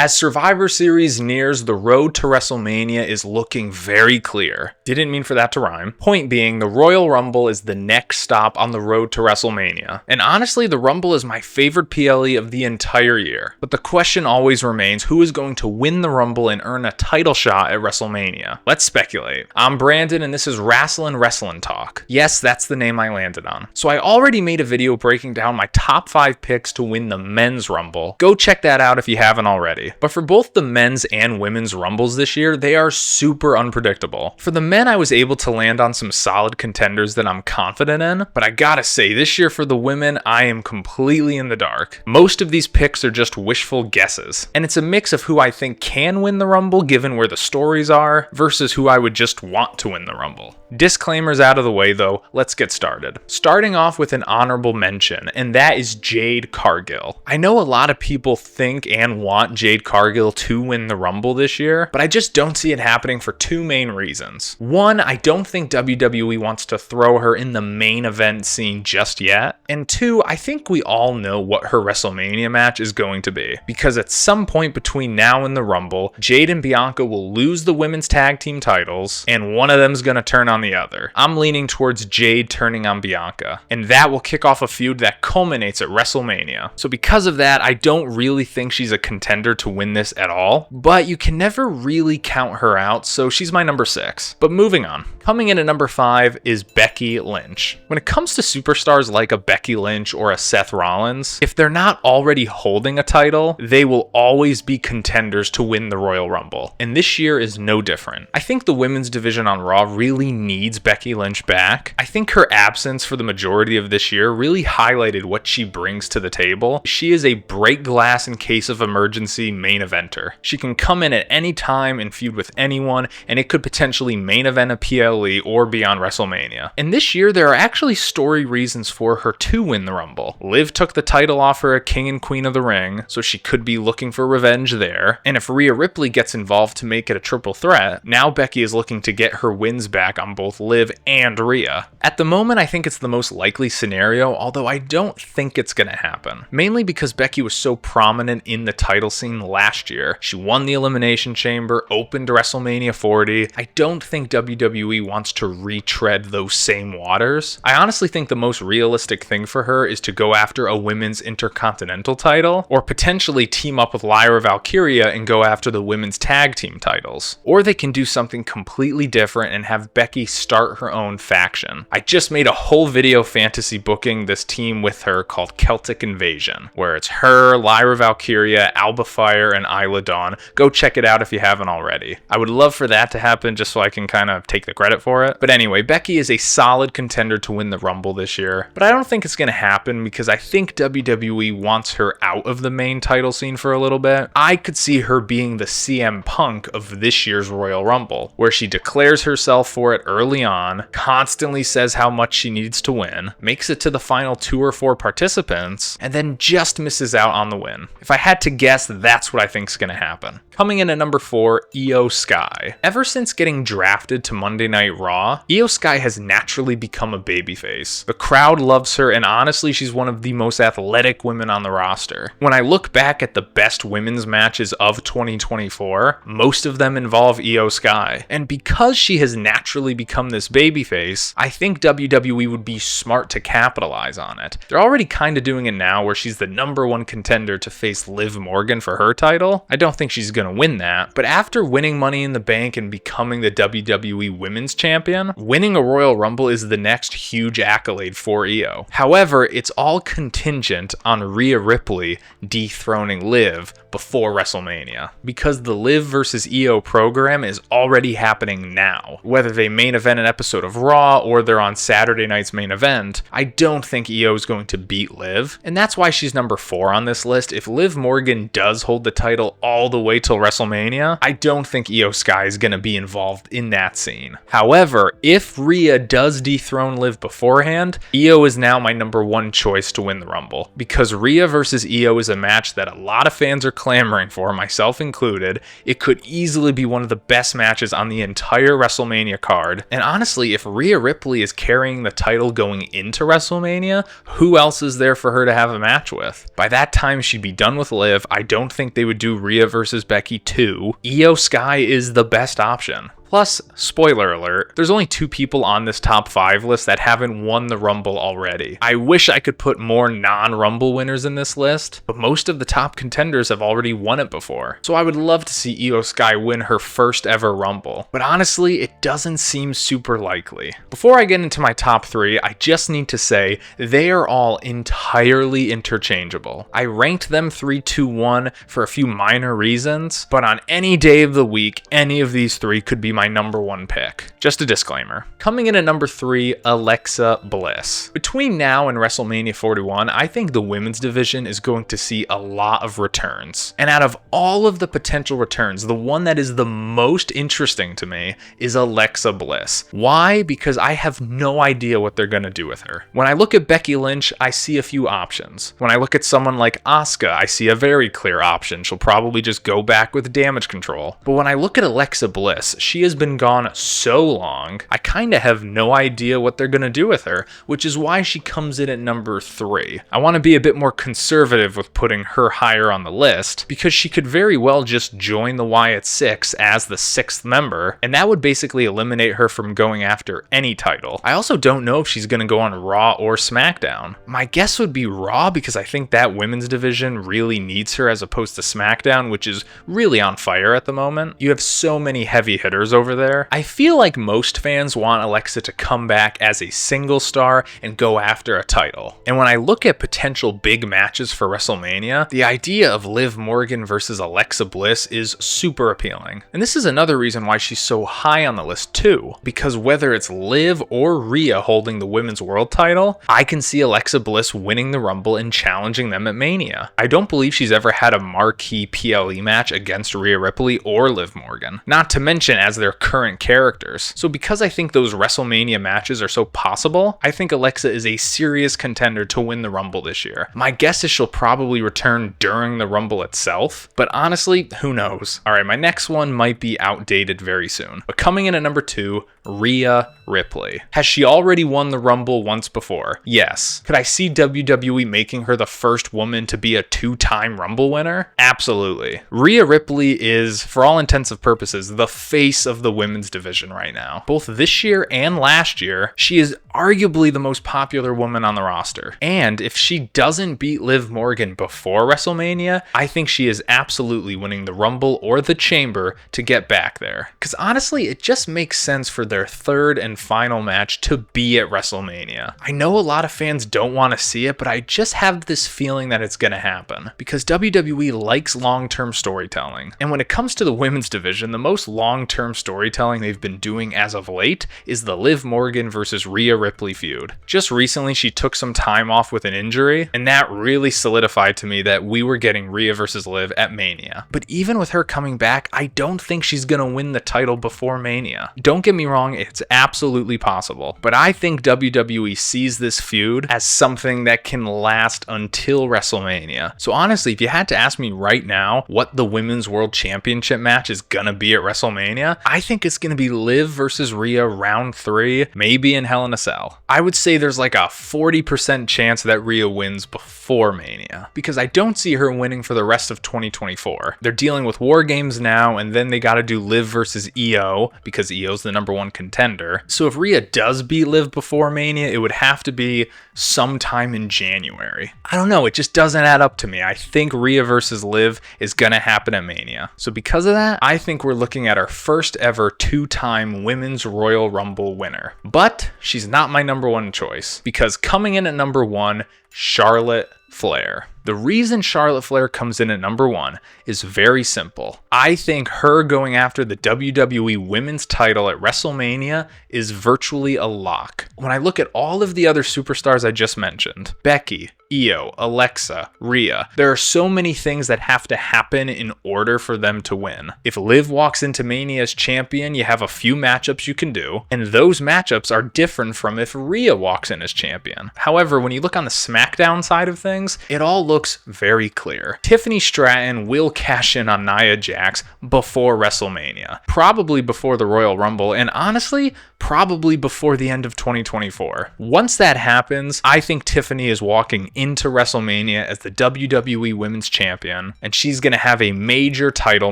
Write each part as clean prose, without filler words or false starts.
As Survivor Series nears, the road to WrestleMania is looking very clear. Didn't mean for that to rhyme. Point being, the Royal Rumble is the next stop on the road to WrestleMania. And honestly, the Rumble is my favorite PLE of the entire year. But the question always remains, who is going to win the Rumble and earn a title shot at WrestleMania? Let's speculate. I'm Brandon, and this is Wrestling Talk. Yes, that's the name I landed on. So I already made a video breaking down my top 5 picks to win the Men's Rumble. Go check that out if you haven't already. But for both the men's and women's Rumbles this year, they are super unpredictable. For the men, I was able to land on some solid contenders that I'm confident in, but I gotta say, this year for the women, I am completely in the dark. Most of these picks are just wishful guesses, and it's a mix of who I think can win the Rumble given where the stories are, versus who I would just want to win the Rumble. Disclaimers out of the way though, let's get started. Starting off with an honorable mention, and that is Jade Cargill. I know a lot of people think and want Jade Cargill to win the Rumble this year, but I just don't see it happening for 2 main reasons. One, I don't think WWE wants to throw her in the main event scene just yet. And 2, I think we all know what her WrestleMania match is going to be, because at some point between now and the Rumble, Jade and Bianca will lose the women's tag team titles, and one of them's gonna turn on the other. I'm leaning towards Jade turning on Bianca, and that will kick off a feud that culminates at WrestleMania. So because of that, I don't really think she's a contender to win this at all, but you can never really count her out, so she's my number 6. But moving on. Coming in at number 5 is Becky Lynch. When it comes to superstars like a Becky Lynch or a Seth Rollins, if they're not already holding a title, they will always be contenders to win the Royal Rumble. And this year is no different. I think the women's division on Raw really needs Becky Lynch back. I think her absence for the majority of this year really highlighted what she brings to the table. She is a break glass in case of emergency main eventer. She can come in at any time and feud with anyone, and it could potentially main event a PLE or be on WrestleMania. And this year, there are actually story reasons for her to win the Rumble. Liv took the title off her at King and Queen of the Ring, so she could be looking for revenge there. And if Rhea Ripley gets involved to make it a triple threat, now Becky is looking to get her wins back on both Liv and Rhea. At the moment, I think it's the most likely scenario, although I don't think it's gonna happen. Mainly because Becky was so prominent in the title scene last year. She won the Elimination Chamber, opened WrestleMania 40. I don't think WWE wants to retread those same waters. I honestly think the most realistic thing for her is to go after a women's intercontinental title, or potentially team up with Lyra Valkyria and go after the women's tag team titles. Or they can do something completely different and have Becky start her own faction. I just made a whole video fantasy booking this team with her called Celtic Invasion, where it's her, Lyra Valkyria, Alba Fire, and Isla Dawn. Go check it out if you haven't already. I would love for that to happen just so I can kind of take the credit for it. But anyway, Becky is a solid contender to win the Rumble this year, but I don't think it's going to happen because I think WWE wants her out of the main title scene for a little bit. I could see her being the CM Punk of this year's Royal Rumble, where she declares herself for it early on, constantly says how much she needs to win, makes it to the final 2 or 4 participants, and then just misses out on the win. If I had to guess, that's what I think is going to happen. Coming in at number 4, Iyo Sky. Ever since getting drafted to Monday Night Raw, Iyo Sky has naturally become a babyface. The crowd loves her, and honestly, she's one of the most athletic women on the roster. When I look back at the best women's matches of 2024, most of them involve Iyo Sky. And because she has naturally become this babyface, I think WWE would be smart to capitalize on it. They're already kind of doing it now, where she's the number 1 contender to face Liv Morgan for her title. I don't think she's gonna win that, but after winning Money in the Bank and becoming the WWE Women's Champion, winning a Royal Rumble is the next huge accolade for Iyo. However, it's all contingent on Rhea Ripley dethroning Liv before WrestleMania, because the Liv versus Iyo program is already happening now. Whether they main event an episode of Raw or they're on Saturday night's main event, I don't think Iyo is going to beat Liv, and that's why she's number 4 on this list. If Liv Morgan does hold the title all the way till WrestleMania, I don't think Iyo Sky is going to be involved in that scene. However, if Rhea does dethrone Liv beforehand, Iyo is now my number 1 choice to win the Rumble, because Rhea versus Iyo is a match that a lot of fans are clamoring for, myself included. It could easily be one of the best matches on the entire WrestleMania card, and honestly, if Rhea Ripley is carrying the title going into WrestleMania, who else is there for her to have a match with? By that time, she'd be done with Liv. I don't think think they would do Rhea versus Becky too, Iyo Sky is the best option. Plus, spoiler alert, there's only 2 people on this top 5 list that haven't won the Rumble already. I wish I could put more non-Rumble winners in this list, but most of the top contenders have already won it before. So I would love to see Iyo Sky win her first ever Rumble, but honestly, it doesn't seem super likely. Before I get into my top 3, I just need to say they are all entirely interchangeable. I ranked them 3, 2, 1 for a few minor reasons, but on any day of the week, any of these 3 could be my number 1 pick. Just a disclaimer. Coming in at number 3, Alexa Bliss. Between now and WrestleMania 41, I think the women's division is going to see a lot of returns. And out of all of the potential returns, the one that is the most interesting to me is Alexa Bliss. Why? Because I have no idea what they're going to do with her. When I look at Becky Lynch, I see a few options. When I look at someone like Asuka, I see a very clear option. She'll probably just go back with damage control. But when I look at Alexa Bliss, she has been gone so long, I kind of have no idea what they're going to do with her, which is why she comes in at number 3. I want to be a bit more conservative with putting her higher on the list, because she could very well just join the Wyatt Six as the 6th member, and that would basically eliminate her from going after any title. I also don't know if she's going to go on Raw or SmackDown. My guess would be Raw, because I think that women's division really needs her as opposed to SmackDown, which is really on fire at the moment. You have so many heavy hitters over there. I feel like most fans want Alexa to come back as a single star and go after a title. And when I look at potential big matches for WrestleMania, the idea of Liv Morgan versus Alexa Bliss is super appealing. And this is another reason why she's so high on the list too, because whether it's Liv or Rhea holding the women's world title, I can see Alexa Bliss winning the Rumble and challenging them at Mania. I don't believe she's ever had a marquee PLE match against Rhea Ripley or Liv Morgan, not to mention as their current characters. So because I think those WrestleMania matches are so possible, I think Alexa is a serious contender to win the Rumble this year. My guess is she'll probably return during the Rumble itself, but honestly, who knows? Alright, my next one might be outdated very soon. But coming in at number 2, Rhea Ripley. Has she already won the Rumble once before? Yes. Could I see WWE making her the first woman to be a 2-time Rumble winner? Absolutely. Rhea Ripley is, for all intents and purposes, the face of the women's division right now. Both this year and last year, she is arguably the most popular woman on the roster. And if she doesn't beat Liv Morgan before WrestleMania, I think she is absolutely winning the Rumble or the Chamber to get back there. Because honestly, it just makes sense for their 3rd and final match to be at WrestleMania. I know a lot of fans don't want to see it, but I just have this feeling that it's going to happen because WWE likes long-term storytelling. And when it comes to the women's division, the most long-term storytelling they've been doing as of late is the Liv Morgan versus Rhea Ripley feud. Just recently, she took some time off with an injury, and that really solidified to me that we were getting Rhea versus Liv at Mania. But even with her coming back, I don't think she's going to win the title before Mania. Don't get me wrong, it's absolutely possible, but I think WWE sees this feud as something that can last until WrestleMania. So honestly, if you had to ask me right now what the Women's World Championship match is gonna be at WrestleMania, I think it's gonna be Liv versus Rhea round 3, maybe in Hell in a Cell. I would say there's like a 40% chance that Rhea wins before Mania, because I don't see her winning for the rest of 2024. They're dealing with War Games now, and then they gotta do Liv versus Iyo, because Iyo's the number 1 contender. So if Rhea does beat Liv before Mania, it would have to be sometime in January. I don't know, it just doesn't add up to me. I think Rhea versus Liv is gonna happen at Mania. So because of that, I think we're looking at our first ever 2-time Women's Royal Rumble winner. But she's not my number 1 choice, because coming in at number 1, Charlotte Flair. The reason Charlotte Flair comes in at number 1 is very simple. I think her going after the WWE Women's title at WrestleMania is virtually a lock. When I look at all of the other superstars I just mentioned, Becky, Iyo, Alexa, Rhea, there are so many things that have to happen in order for them to win. If Liv walks into Mania as champion, you have a few matchups you can do, and those matchups are different from if Rhea walks in as champion. However, when you look on the SmackDown side of things, it all looks very clear. Tiffany Stratton will cash in on Nia Jax before WrestleMania, probably before the Royal Rumble, and honestly, probably before the end of 2024. Once that happens, I think Tiffany is walking into WrestleMania as the WWE Women's Champion, and she's going to have a major title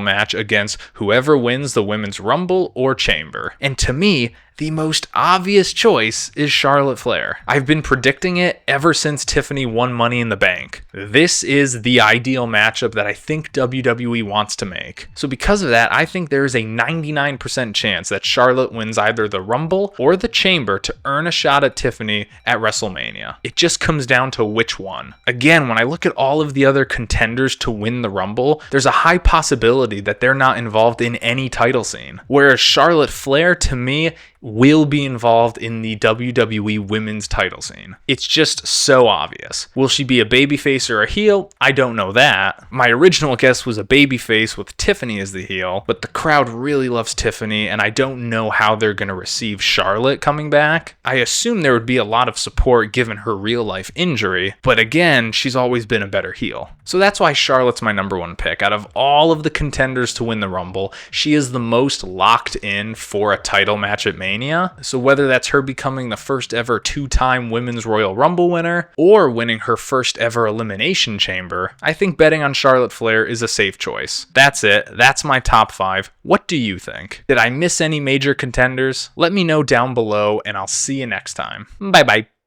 match against whoever wins the Women's Rumble or Chamber. And to me, the most obvious choice is Charlotte Flair. I've been predicting it ever since Tiffany won Money in the Bank. This is the ideal matchup that I think WWE wants to make. So because of that, I think there is a 99% chance that Charlotte wins either the Rumble or the Chamber to earn a shot at Tiffany at WrestleMania. It just comes down to which one. Again, when I look at all of the other contenders to win the Rumble, there's a high possibility that they're not involved in any title scene. Whereas Charlotte Flair, to me, will be involved in the WWE Women's title scene. It's just so obvious. Will she be a babyface or a heel? I don't know that. My original guess was a babyface with Tiffany as the heel, but the crowd really loves Tiffany, and I don't know how they're going to receive Charlotte coming back. I assume there would be a lot of support given her real-life injury, but again, she's always been a better heel. So that's why Charlotte's my number one pick. Out of all of the contenders to win the Rumble, she is the most locked in for a title match at Mania. So whether that's her becoming the first ever two-time Women's Royal Rumble winner or winning her first ever Elimination Chamber, I think betting on Charlotte Flair is a safe choice. That's it. That's my top 5. What do you think? Did I miss any major contenders? Let me know down below, and I'll see you next time. Bye-bye.